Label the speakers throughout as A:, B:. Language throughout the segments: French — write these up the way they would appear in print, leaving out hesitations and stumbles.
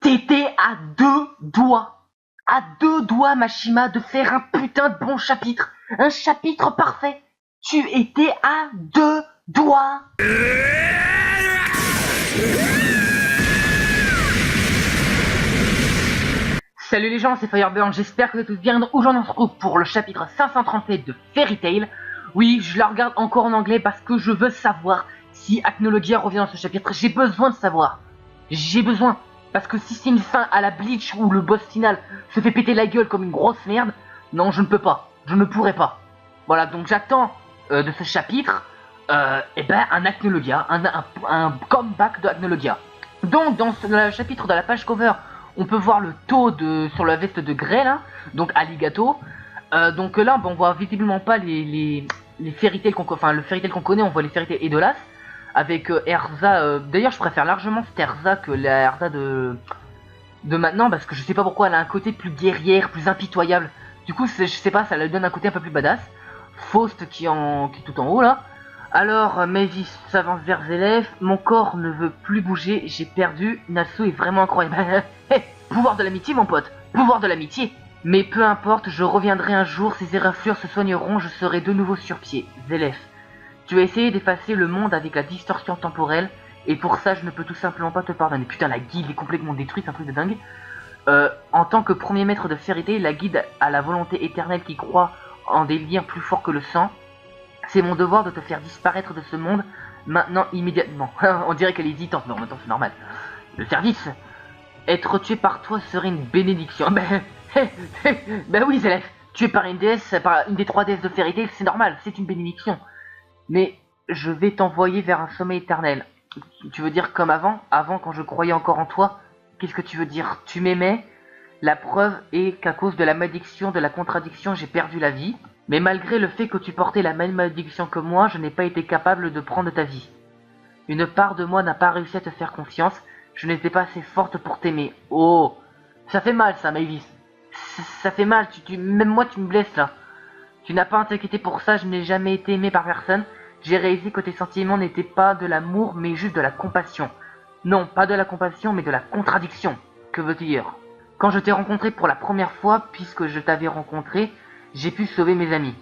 A: T'étais à 2 doigts, Mashima, de faire un putain de bon chapitre. Un chapitre parfait. Tu étais à 2 doigts. Salut les gens, c'est Fireburn, j'espère que vous êtes tous bien. Aujourd'hui on se retrouve pour le chapitre 537 de Fairy Tail. Oui, je la regarde encore en anglais parce que je veux savoir si Acnologia revient dans ce chapitre. J'ai besoin de savoir. J'ai besoin. Parce que si c'est une fin à la Bleach où le boss final se fait péter la gueule comme une grosse merde, non, je ne peux pas. Je ne pourrai pas. Voilà, donc j'attends de ce chapitre un Acnologia, un comeback de Acnologia. Donc dans le chapitre de la page cover, on peut voir le taux sur la veste de Grey là, donc Alligato. Donc là, on voit visiblement pas les Fairy Tail le Fairy Tail qu'on connaît, on voit les Fairy Tail Edolas avec Erza. D'ailleurs, je préfère largement cette Erza que la Erza de maintenant parce que je sais pas pourquoi elle a un côté plus guerrière, plus impitoyable. Du coup, je sais pas, ça lui donne un côté un peu plus badass. Faust qui est tout en haut là. Alors, Mavis s'avance vers Zélef. Mon corps ne veut plus bouger. J'ai perdu. Nasu est vraiment incroyable. Pouvoir de l'amitié, mon pote. Pouvoir de l'amitié. Mais peu importe, je reviendrai un jour. Ces éraflures se soigneront. Je serai de nouveau sur pied. Zélef, tu as essayé d'effacer le monde avec la distorsion temporelle. Et pour ça, je ne peux tout simplement pas te pardonner. Putain, la guilde est complètement détruite. C'est un truc de dingue. En tant que premier maître de Fairy Tail, la guilde a la volonté éternelle qui croit en des liens plus forts que le sang. C'est mon devoir de te faire disparaître de ce monde, maintenant, immédiatement. On dirait qu'elle est hésitante, mais en même temps c'est normal. Le service. Être tué par toi serait une bénédiction. Ben oui, Zélef. Tué par une déesse, par une des 3 déesses de Fairy Tail, c'est normal, c'est une bénédiction. Mais je vais t'envoyer vers un sommeil éternel. Tu veux dire comme avant quand je croyais encore en toi? Qu'est-ce que tu veux dire? Tu m'aimais? La preuve est qu'à cause de la malédiction, de la contradiction, j'ai perdu la vie. Mais malgré le fait que tu portais la même malédiction que moi, je n'ai pas été capable de prendre ta vie. Une part de moi n'a pas réussi à te faire confiance. Je n'étais pas assez forte pour t'aimer. Oh, ça fait mal ça, Mavis. Ça fait mal, même moi tu me blesses là. Tu n'as pas à t'inquiéter pour ça, je n'ai jamais été aimé par personne. J'ai réalisé que tes sentiments n'étaient pas de l'amour, mais juste de la compassion. Non, pas de la compassion, mais de la contradiction. Que veux-tu dire? Quand je t'ai rencontré pour la première fois, puisque je t'avais rencontré, j'ai pu sauver mes amis.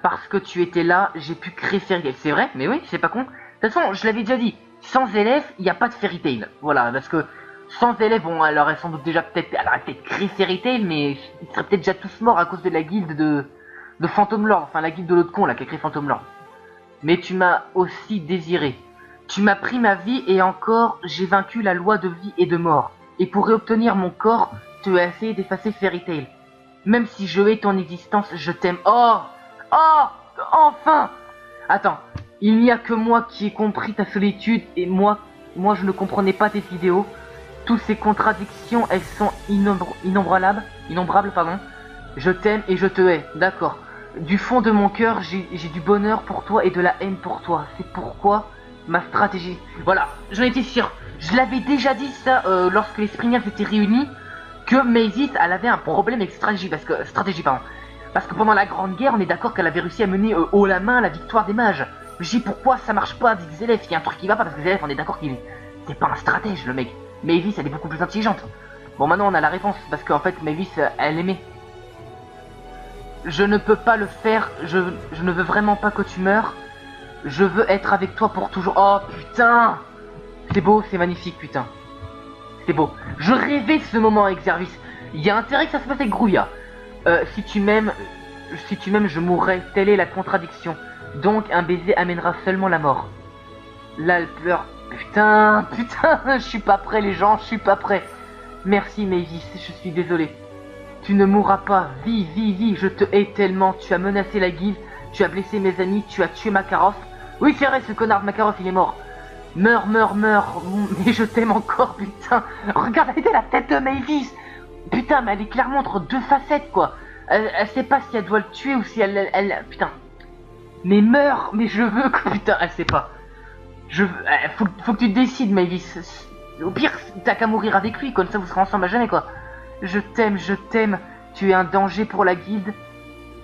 A: Parce que tu étais là, j'ai pu créer Fairy Tail. C'est vrai, mais oui, c'est pas con. De toute façon, je l'avais déjà dit, sans Zélef, il n'y a pas de Fairy Tail. Voilà, parce que sans Zélef, bon, elle aurait sans doute déjà peut-être créé Fairy Tail, mais ils seraient peut-être déjà tous morts à cause de la guilde de Phantom Lord. Enfin, la guilde de l'autre con, là, qui a créé Phantom Lord. Mais tu m'as aussi désiré. Tu m'as pris ma vie et encore, j'ai vaincu la loi de vie et de mort. Et pour réobtenir mon corps, tu as essayé d'effacer Fairy Tail. Même si je hais ton existence, je t'aime. Oh! Oh! Enfin! Attends, il n'y a que moi qui ai compris ta solitude et moi je ne comprenais pas tes idéaux. Toutes ces contradictions, elles sont innombrables, pardon. Je t'aime et je te hais, d'accord. Du fond de mon cœur, j'ai du bonheur pour toi et de la haine pour toi. C'est pourquoi ma stratégie... Voilà, j'en étais sûr. Je l'avais déjà dit ça lorsque les Springers étaient réunis. Que Mavis, elle avait un problème avec stratégie, parce que pendant la Grande Guerre, on est d'accord qu'elle avait réussi à mener haut la main la victoire des mages. Je dis pourquoi ça marche pas avec Zélef, il y a un truc qui va pas, parce que Zélef, on est d'accord qu'il c'est pas un stratège le mec. Mavis, elle est beaucoup plus intelligente. Bon, maintenant on a la réponse, parce qu'en fait Mavis, elle aimait. Je ne peux pas le faire, je ne veux vraiment pas que tu meurs. Je veux être avec toi pour toujours. Oh putain! C'est beau, c'est magnifique, putain. C'est beau. Je rêvais de ce moment avec Zervis. Il y a intérêt que ça se passe avec Grouilla. Si tu m'aimes, je mourrai. Telle est la contradiction. Donc un baiser amènera seulement la mort. Là, elle pleure. Putain, je suis pas prêt, les gens, je suis pas prêt. Merci, Mavis, je suis désolé. Tu ne mourras pas. Vis, je te hais tellement. Tu as menacé la guilde, tu as blessé mes amis, tu as tué Makarov. Oui, c'est vrai, ce connard de Makarov, il est mort. Meurs, mais je t'aime encore, putain. Regardez la tête de Mavis. Putain, mais elle est clairement entre 2 facettes, quoi. Elle sait pas si elle doit le tuer ou si elle... Putain. Mais meurs, mais je veux que... Putain, elle sait pas. Faut que tu te décides, Mavis. Au pire, t'as qu'à mourir avec lui, comme ça vous serez ensemble à jamais, quoi. Je t'aime. Tu es un danger pour la guilde.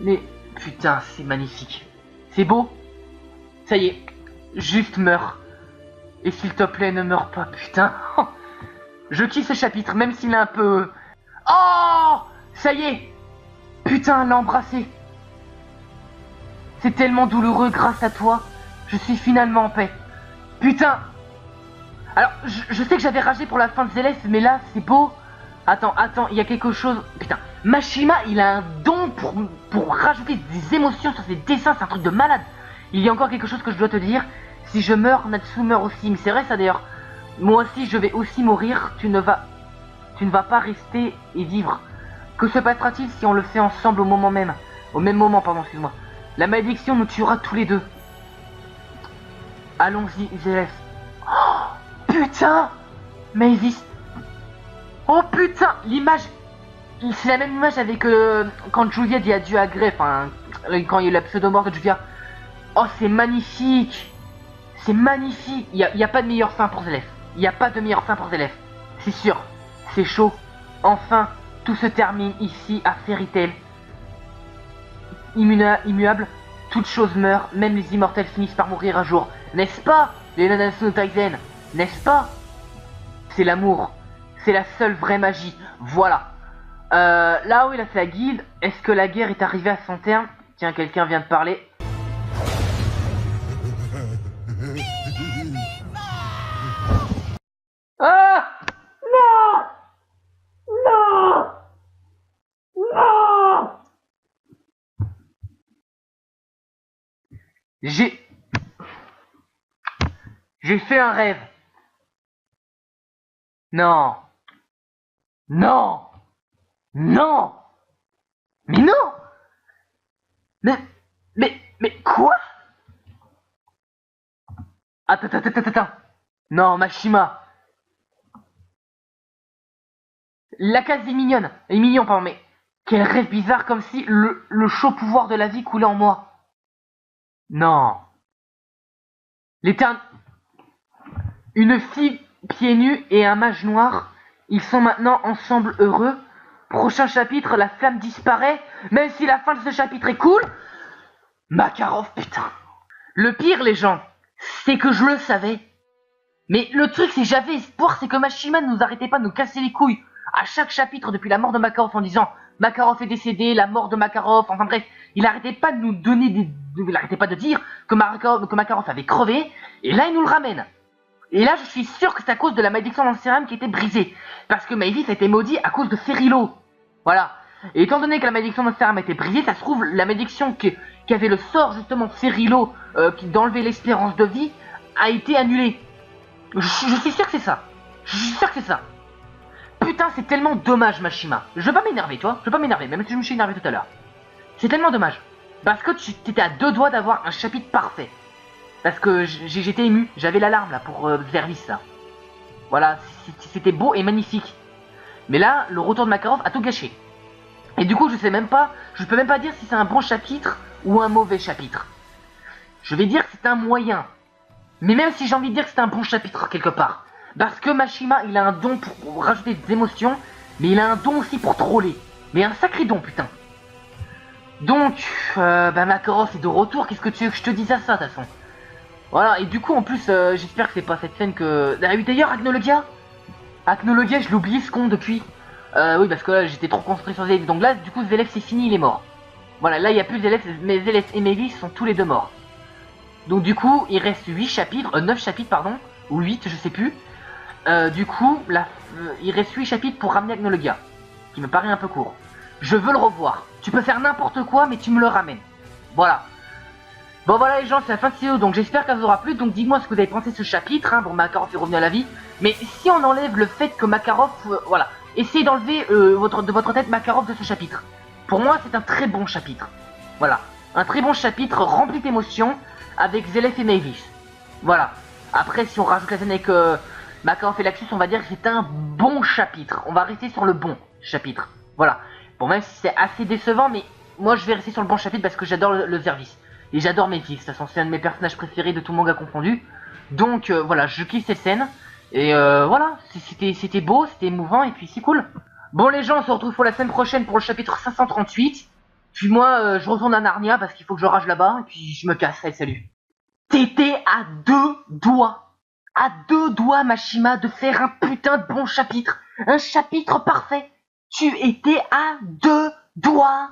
A: Mais... Putain, c'est magnifique. C'est beau. Ça y est. Juste meurs. Et s'il te plaît, ne meurs pas, putain. Je kiffe ce chapitre, même s'il est un peu... Oh, ça y est. Putain, elle l'a embrassé. C'est tellement douloureux, grâce à toi. Je suis finalement en paix. Putain. Alors, je sais que j'avais ragé pour la fin de Zélef, mais là, c'est beau. Attends, il y a quelque chose... Putain, Mashima, il a un don pour rajouter des émotions sur ses dessins, c'est un truc de malade. Il y a encore quelque chose que je dois te dire. Si je meurs, Natsu meurt aussi. Mais c'est vrai ça d'ailleurs. Moi aussi, je vais aussi mourir. Tu ne vas pas rester et vivre. Que se passera-t-il si on le fait ensemble au moment même? Au même moment, pardon, excuse-moi. La malédiction nous tuera tous les deux. Allons-y, Zélef. Oh, putain, Mavis. Oh putain, l'image. C'est la même image avec quand Julia dit adieu à Grey, enfin, quand il y a eu la pseudo-mort de Julia. Oh, c'est magnifique. C'est magnifique. Il y a pas de meilleure fin pour Zélef. Il n'y a pas de meilleure fin pour Zélef. C'est sûr. C'est chaud. Enfin, tout se termine ici à Fairy Tail. Immuable, toute chose meurt, même les immortels finissent par mourir un jour. N'est-ce pas, les Nanatsu no Taisen? N'est-ce pas? C'est l'amour. C'est la seule vraie magie. Voilà. Là où il a fait la guilde, est-ce que la guerre est arrivée à son terme? Tiens, quelqu'un vient de parler. Ah! Non! Non! Non! J'ai fait un rêve. Non. Non. Non. Mais non. Mais quoi? Attends. Non, Mashima. La case est mignonne. Elle est mignon, pardon, mais quel rêve bizarre, comme si le chaud pouvoir de la vie coulait en moi. Non. L'éternel... Une fille pieds nus et un mage noir. Ils sont maintenant ensemble heureux. Prochain chapitre, la flamme disparaît. Même si la fin de ce chapitre est cool. Makarov, putain. Le pire, les gens, c'est que je le savais. Mais le truc, c'est que j'avais espoir, c'est que Mashima ne nous arrêtait pas de nous casser les couilles à chaque chapitre depuis la mort de Makarov en disant Makarov est décédé, la mort de Makarov, enfin bref, il arrêtait pas de nous donner il arrêtait pas de dire que Makarov avait crevé, et là il nous le ramène. Et là je suis sûr que c'est à cause de la malédiction d'Ancéram qui était brisée, parce que Mavis a été maudit à cause de Ferilo. Voilà. Et étant donné que la malédiction d'Ancéram était brisée, ça se trouve la malédiction qui avait le sort justement Ferilo d'enlever l'espérance de vie a été annulée. Je suis sûr que c'est ça. Je suis sûr que c'est ça. Putain, c'est tellement dommage, Mashima. Je veux pas m'énerver, tu vois. Je veux pas m'énerver, même si je me suis énervé tout à l'heure. C'est tellement dommage. Parce que tu étais à 2 doigts d'avoir un chapitre parfait. Parce que j'étais ému. J'avais l'alarme là pour Zervis là. Voilà, c'était beau et magnifique. Mais là, le retour de Makarov a tout gâché. Et du coup, je peux même pas dire si c'est un bon chapitre ou un mauvais chapitre. Je vais dire que c'est un moyen. Mais même si j'ai envie de dire que c'est un bon chapitre quelque part. Parce que Mashima, il a un don pour rajouter des émotions, mais il a un don aussi pour troller. Mais un sacré don, putain. Donc, Makarov est de retour, qu'est-ce que tu veux que je te dise à ça, de toute façon. Voilà, et du coup, en plus, j'espère que c'est pas cette scène que... D'ailleurs, Agnologia, je l'ai oublié ce con depuis. Oui, parce que là, j'étais trop concentré sur Zélef. Donc là, du coup, Zélef, c'est fini, il est mort. Voilà, là, il n'y a plus Zélef, mais Zélef et Mavis sont tous les deux morts. Donc du coup, il reste 9 chapitres, pardon, ou 8, je sais plus. Du coup, il reste 8 chapitres pour ramener Agnologia, qui me paraît un peu court. Je veux le revoir. Tu peux faire n'importe quoi, mais tu me le ramènes. Voilà. Bon voilà les gens, c'est la fin de cette vidéo, donc j'espère qu'elle vous aura plu. Donc dites-moi ce que vous avez pensé de ce chapitre, hein. Bon, Makarov est revenu à la vie. Mais si on enlève le fait que Makarov... voilà. Essayez d'enlever de votre tête Makarov de ce chapitre. Pour moi, c'est un très bon chapitre. Voilà. Un très bon chapitre rempli d'émotions, avec Zélef et Mavis. Voilà. Après, si on rajoute la scène avec Makarov et Laxus, on va dire que c'est un bon chapitre. On va rester sur le bon chapitre. Voilà. Bon, même si c'est assez décevant, mais moi je vais rester sur le bon chapitre parce que j'adore le service. Et j'adore Mavis. De toute façon, c'est un de mes personnages préférés de tout manga confondu. Donc voilà, je kiffe cette scène. Et voilà, c'était beau, c'était émouvant et puis c'est cool. Bon les gens, on se retrouve pour la semaine prochaine pour le chapitre 538. Puis moi, je retourne à Narnia parce qu'il faut que je rage là-bas. Et puis je me casse. Allez, salut. T'étais à 2 doigts. à 2 doigts, Mashima, de faire un putain de bon chapitre. Un chapitre parfait. Tu étais à 2 doigts.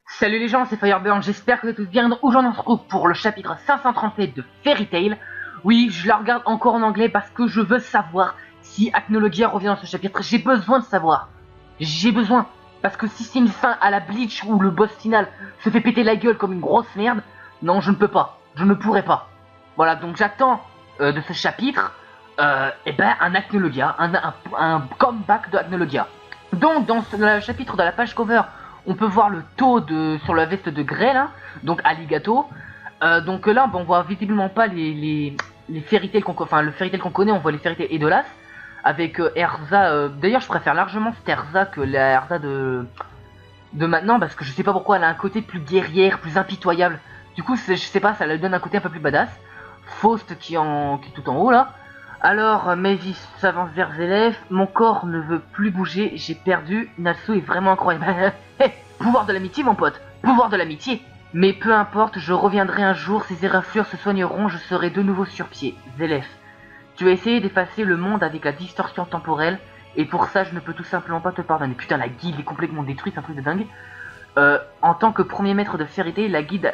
A: Salut les gens, c'est Fireburn, j'espère que vous êtes tous bien. Aujourd'hui on se retrouve pour le chapitre 537 de Fairy Tail. Oui, je la regarde encore en anglais parce que je veux savoir si Acnologia revient dans ce chapitre. J'ai besoin de savoir. J'ai besoin. Parce que si c'est une fin à la Bleach où le boss final se fait péter la gueule comme une grosse merde, non, je ne peux pas. Je ne pourrai pas. Voilà, donc j'attends de ce chapitre un Acnologia, un comeback de Acnologia. Donc dans le chapitre de la page cover, on peut voir le taux sur la veste de Grey là, donc Alligato. Donc là, on voit visiblement pas les Fairy Tail le Fairy Tail qu'on connaît, on voit les Fairy Tail Edolas avec Erza. D'ailleurs, je préfère largement cette Erza que la Erza de maintenant parce que je sais pas pourquoi elle a un côté plus guerrière, plus impitoyable. Du coup, je sais pas, ça lui donne un côté un peu plus badass. Faust qui est tout en haut là. Alors, Mavis s'avance vers Zelef. Mon corps ne veut plus bouger, j'ai perdu. Natsu est vraiment incroyable. Pouvoir de l'amitié, mon pote. Pouvoir de l'amitié. Mais peu importe, je reviendrai un jour, ces éraflures se soigneront, je serai de nouveau sur pied. Zelef, tu as essayé d'effacer le monde avec la distorsion temporelle, et pour ça, je ne peux tout simplement pas te pardonner. Putain, la guilde est complètement détruite, c'est un truc de dingue. En tant que premier maître de Fairy Tail, la guilde